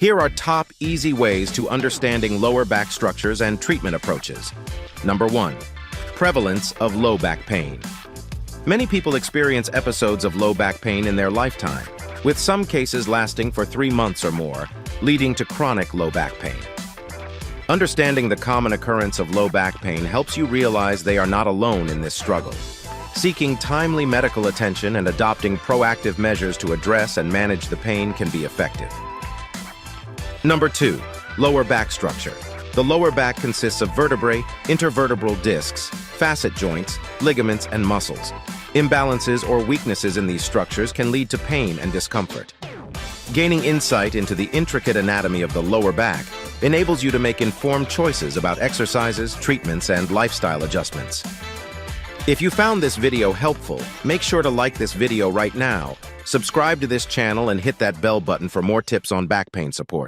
Here are top easy ways to understanding lower back structures and treatment approaches. Number 1. Prevalence of low back pain. Many people experience episodes of low back pain in their lifetime, with some cases lasting for 3 months or more, leading to chronic low back pain. Understanding the common occurrence of low back pain helps you realize they are not alone in this struggle. Seeking timely medical attention and adopting proactive measures to address and manage the pain can be effective. Number 2. Lower back structure. The lower back consists of vertebrae, intervertebral discs, facet joints, ligaments, and muscles. Imbalances or weaknesses in these structures can lead to pain and discomfort. Gaining insight into the intricate anatomy of the lower back enables you to make informed choices about exercises, treatments, and lifestyle adjustments. If you found this video helpful, make sure to like this video right now, subscribe to this channel, and hit that bell button for more tips on back pain support.